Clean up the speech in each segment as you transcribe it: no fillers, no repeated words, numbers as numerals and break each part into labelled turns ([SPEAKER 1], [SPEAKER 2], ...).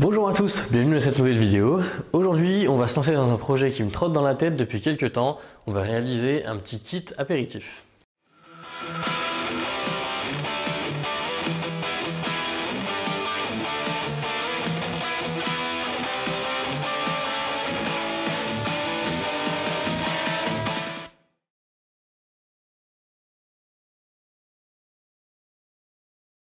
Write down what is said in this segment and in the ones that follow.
[SPEAKER 1] Bonjour à tous, bienvenue dans cette nouvelle vidéo. Aujourd'hui, on va se lancer dans un projet qui me trotte dans la tête depuis quelques temps. On va réaliser un petit kit apéritif.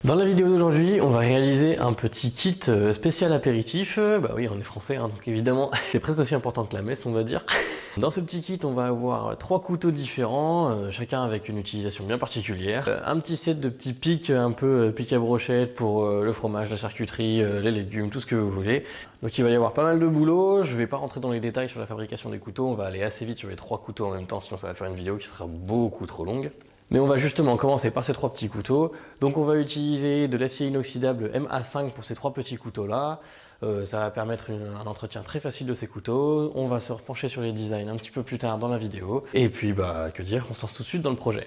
[SPEAKER 1] Dans la vidéo d'aujourd'hui, on va réaliser un petit kit spécial apéritif. Bah oui, on est français, hein, donc évidemment, c'est presque aussi important que la messe, on va dire. Dans ce petit kit, on va avoir 3 couteaux différents, chacun avec une utilisation bien particulière. Un petit set de petits pics, un peu pic à brochette pour le fromage, la charcuterie, les légumes, tout ce que vous voulez. Donc il va y avoir pas mal de boulot. Je vais pas rentrer dans les détails sur la fabrication des couteaux, on va aller assez vite sur les 3 couteaux en même temps, sinon ça va faire une vidéo qui sera beaucoup trop longue. Mais on va justement commencer par ces 3 petits couteaux. Donc on va utiliser de l'acier inoxydable MA5 pour ces 3 petits couteaux là. Ça va permettre un entretien très facile de ces couteaux. On va se repencher sur les designs un petit peu plus tard dans la vidéo. Et puis bah que dire, on se lance tout de suite dans le projet.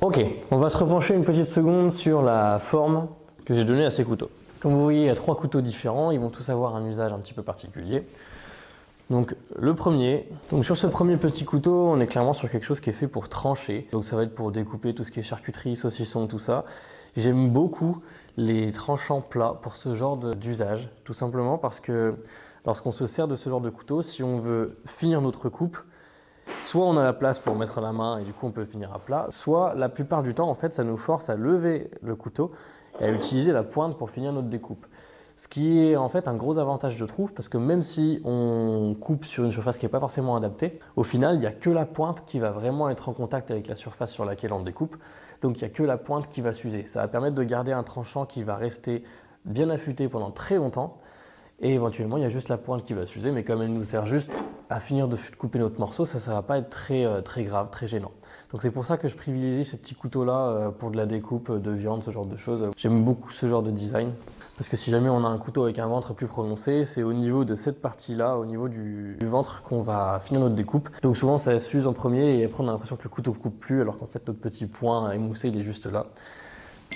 [SPEAKER 1] Ok, on va se repencher une petite seconde sur la forme que j'ai donnée à ces couteaux. Comme vous voyez, il y a 3 couteaux différents, ils vont tous avoir un usage un petit peu particulier. Donc le premier, sur ce premier petit couteau, on est clairement sur quelque chose qui est fait pour trancher. Donc ça va être pour découper tout ce qui est charcuterie, saucisson, tout ça. J'aime beaucoup les tranchants plats pour ce genre d'usage, tout simplement parce que lorsqu'on se sert de ce genre de couteau, si on veut finir notre coupe, soit on a la place pour mettre la main et du coup on peut finir à plat, soit la plupart du temps en fait ça nous force à lever le couteau et à utiliser la pointe pour finir notre découpe. Ce qui est en fait un gros avantage je trouve parce que même si on coupe sur une surface qui n'est pas forcément adaptée, au final il n'y a que la pointe qui va vraiment être en contact avec la surface sur laquelle on découpe. Donc il n'y a que la pointe qui va s'user. Ça va permettre de garder un tranchant qui va rester bien affûté pendant très longtemps. Et éventuellement, il y a juste la pointe qui va s'user, mais comme elle nous sert juste à finir de couper notre morceau, ça ne va pas être très grave, très gênant. Donc c'est pour ça que je privilégie ces petits couteaux-là pour de la découpe de viande, ce genre de choses. J'aime beaucoup ce genre de design, parce que si jamais on a un couteau avec un ventre plus prononcé, c'est au niveau de cette partie-là, au niveau du ventre, qu'on va finir notre découpe. Donc souvent, ça s'use en premier, et après on a l'impression que le couteau ne coupe plus, alors qu'en fait notre petit point émoussé, il est juste là.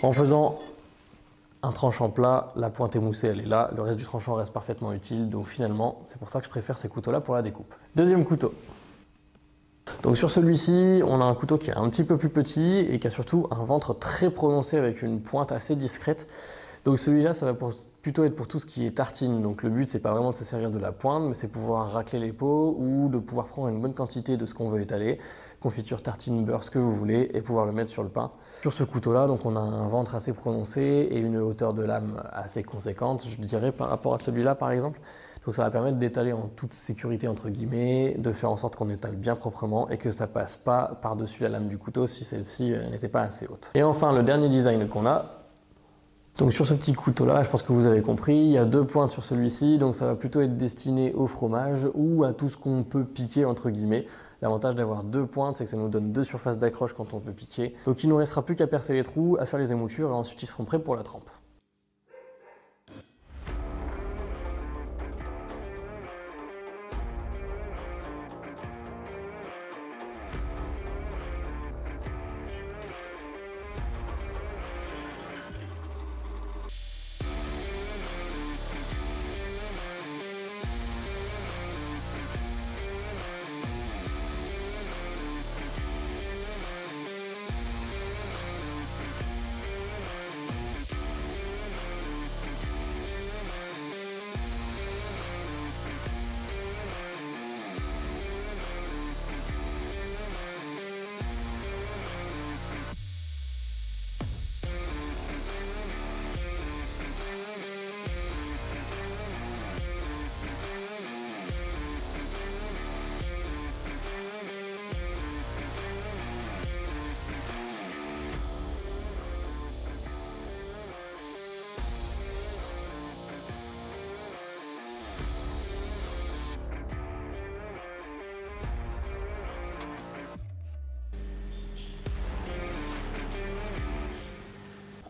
[SPEAKER 1] En faisant un tranchant plat, la pointe émoussée elle est là, le reste du tranchant reste parfaitement utile, donc finalement c'est pour ça que je préfère ces couteaux là pour la découpe. Deuxième couteau. Donc sur celui-ci, on a un couteau qui est un petit peu plus petit et qui a surtout un ventre très prononcé avec une pointe assez discrète. Donc celui-là, ça va plutôt être pour tout ce qui est tartine. Donc le but, c'est pas vraiment de se servir de la pointe, mais c'est pouvoir racler les pots ou de pouvoir prendre une bonne quantité de ce qu'on veut étaler, confiture, tartine, beurre, ce que vous voulez, et pouvoir le mettre sur le pain. Sur ce couteau-là, donc on a un ventre assez prononcé et une hauteur de lame assez conséquente, je dirais, par rapport à celui-là, par exemple. Donc ça va permettre d'étaler en toute sécurité, entre guillemets, de faire en sorte qu'on étale bien proprement et que ça passe pas par-dessus la lame du couteau si celle-ci n'était pas assez haute. Et enfin, le dernier design qu'on a, donc sur ce petit couteau-là, je pense que vous avez compris, il y a 2 pointes sur celui-ci, donc ça va plutôt être destiné au fromage ou à tout ce qu'on peut piquer, entre guillemets. L'avantage d'avoir 2 pointes, c'est que ça nous donne 2 surfaces d'accroche quand on veut piquer. Donc il ne nous restera plus qu'à percer les trous, à faire les émoutures et ensuite ils seront prêts pour la trempe.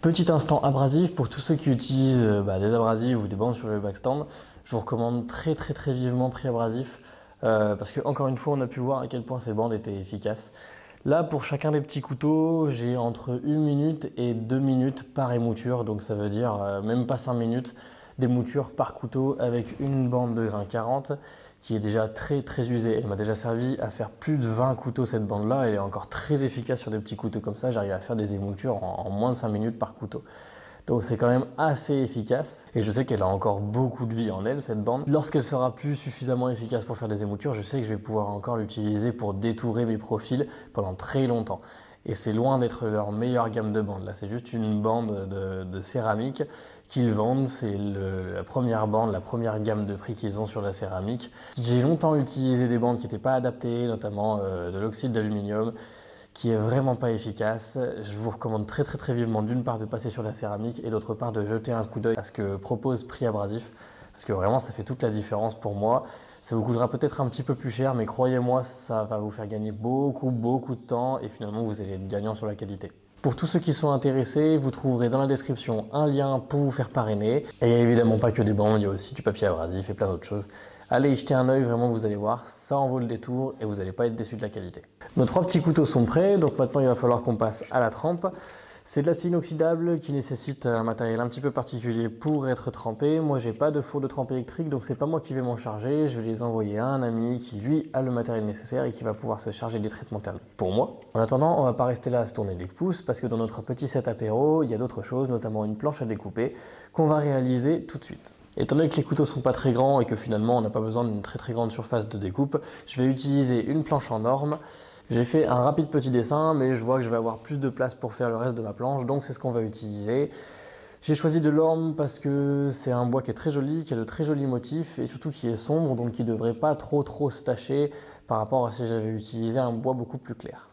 [SPEAKER 1] Petit instant abrasif pour tous ceux qui utilisent des abrasifs ou des bandes sur le backstand. Je vous recommande très vivement Pri-Abrasif parce que encore une fois on a pu voir à quel point ces bandes étaient efficaces. Là pour chacun des petits couteaux j'ai entre 1 minute et 2 minutes par émouture, donc ça veut dire même pas 5 minutes d'émouture par couteau avec une bande de grain 40 qui est déjà très usée. Elle m'a déjà servi à faire plus de 20 couteaux cette bande là, elle est encore très efficace sur des petits couteaux comme ça, j'arrive à faire des émoutures en moins de 5 minutes par couteau. Donc c'est quand même assez efficace et je sais qu'elle a encore beaucoup de vie en elle cette bande. Lorsqu'elle sera plus suffisamment efficace pour faire des émoutures, je sais que je vais pouvoir encore l'utiliser pour détourer mes profils pendant très longtemps. Et c'est loin d'être leur meilleure gamme de bandes. Là, c'est juste une bande de céramique qu'ils vendent. C'est la première bande, la première gamme de prix qu'ils ont sur la céramique. J'ai longtemps utilisé des bandes qui n'étaient pas adaptées, notamment de l'oxyde d'aluminium, qui est vraiment pas efficace. Je vous recommande très vivement d'une part de passer sur la céramique et d'autre part de jeter un coup d'œil à ce que propose Pri-Abrasif. Parce que vraiment, ça fait toute la différence pour moi. Ça vous coûtera peut-être un petit peu plus cher, mais croyez-moi, ça va vous faire gagner beaucoup de temps et finalement, vous allez être gagnant sur la qualité. Pour tous ceux qui sont intéressés, vous trouverez dans la description un lien pour vous faire parrainer. Et il n'y a évidemment pas que des bandes, il y a aussi du papier abrasif et plein d'autres choses. Allez y jeter un œil, vraiment vous allez voir, ça en vaut le détour et vous n'allez pas être déçus de la qualité. Nos 3 petits couteaux sont prêts, donc maintenant il va falloir qu'on passe à la trempe. C'est de l'acier inoxydable qui nécessite un matériel un petit peu particulier pour être trempé. Moi j'ai pas de four de trempe électrique, donc c'est pas moi qui vais m'en charger. Je vais les envoyer à un ami qui lui a le matériel nécessaire et qui va pouvoir se charger des traitements thermiques pour moi. En attendant, on va pas rester là à se tourner les pouces parce que dans notre petit set apéro, il y a d'autres choses, notamment une planche à découper qu'on va réaliser tout de suite. Étant donné que les couteaux sont pas très grands et que finalement on n'a pas besoin d'une très grande surface de découpe, je vais utiliser une planche en orme. J'ai fait un rapide petit dessin, mais je vois que je vais avoir plus de place pour faire le reste de ma planche, donc c'est ce qu'on va utiliser. J'ai choisi de l'orme parce que c'est un bois qui est très joli, qui a de très jolis motifs et surtout qui est sombre, donc qui ne devrait pas trop se tacher par rapport à si j'avais utilisé un bois beaucoup plus clair.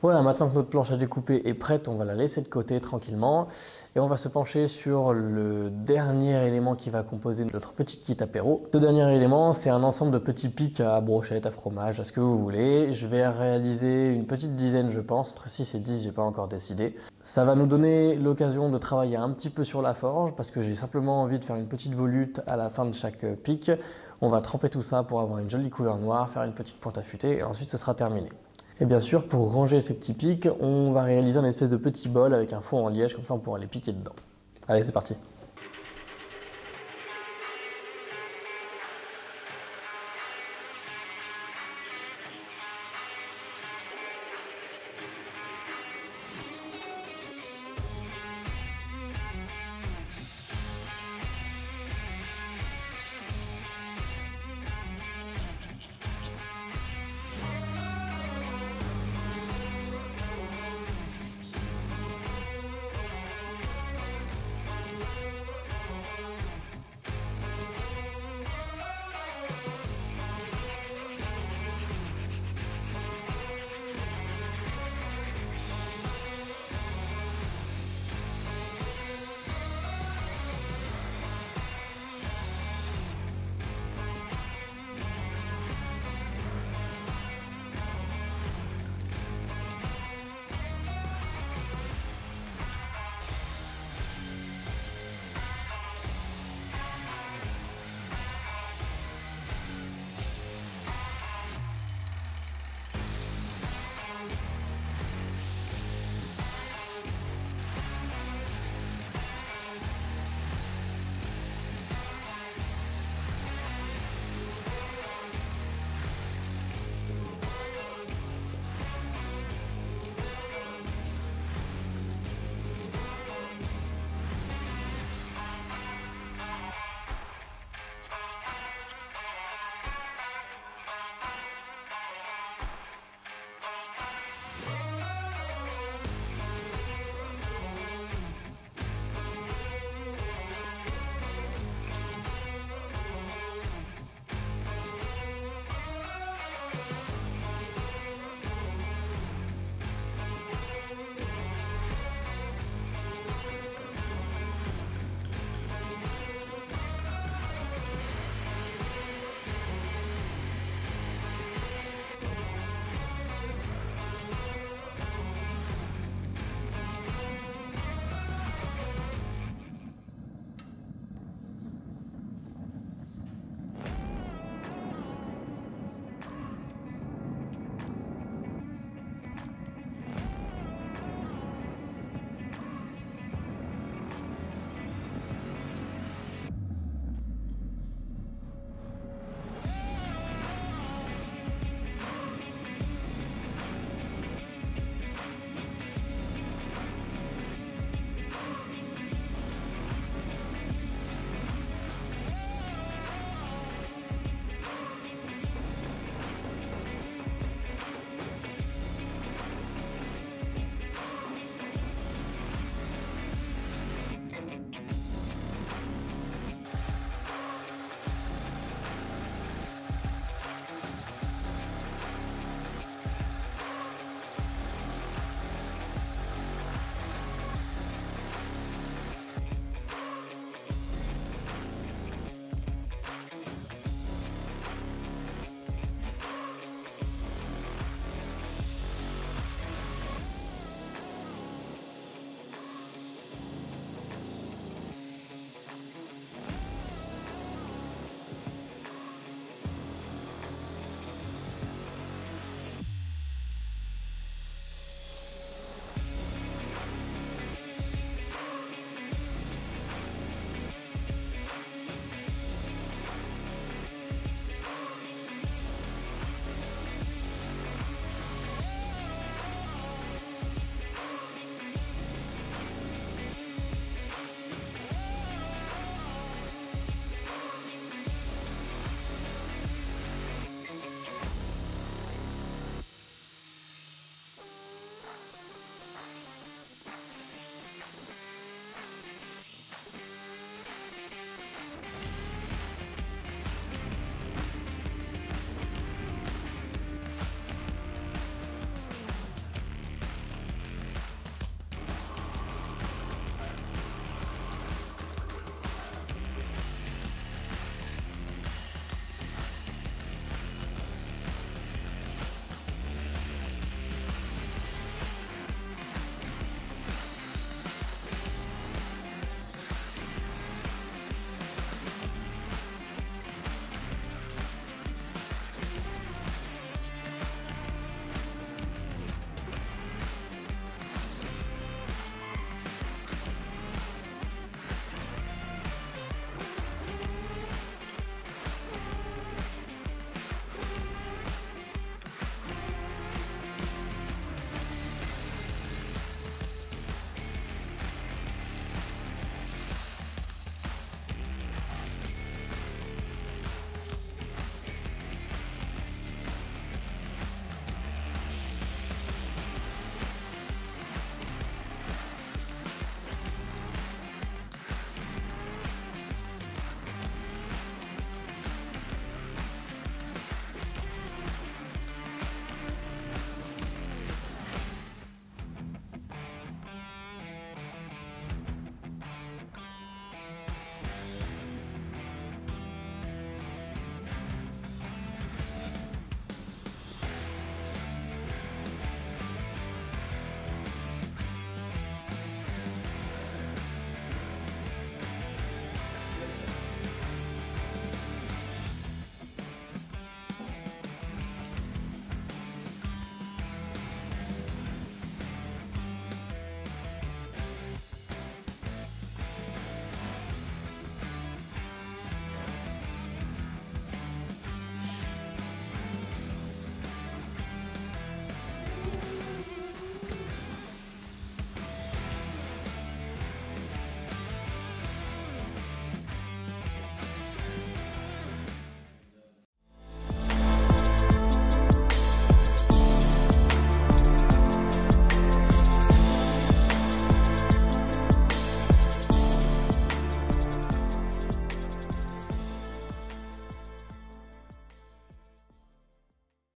[SPEAKER 1] Voilà, maintenant que notre planche à découper est prête, on va la laisser de côté tranquillement et on va se pencher sur le dernier élément qui va composer notre petit kit apéro. Ce dernier élément, c'est un ensemble de petits pics à brochettes, à fromage, à ce que vous voulez. Je vais réaliser une petite dizaine, je pense, entre 6 et 10, j'ai pas encore décidé. Ça va nous donner l'occasion de travailler un petit peu sur la forge parce que j'ai simplement envie de faire une petite volute à la fin de chaque pic. On va tremper tout ça pour avoir une jolie couleur noire, faire une petite pointe affûtée et ensuite ce sera terminé. Et bien sûr, pour ranger ces petits pics, on va réaliser un espèce de petit bol avec un fond en liège, comme ça on pourra les piquer dedans. Allez, c'est parti!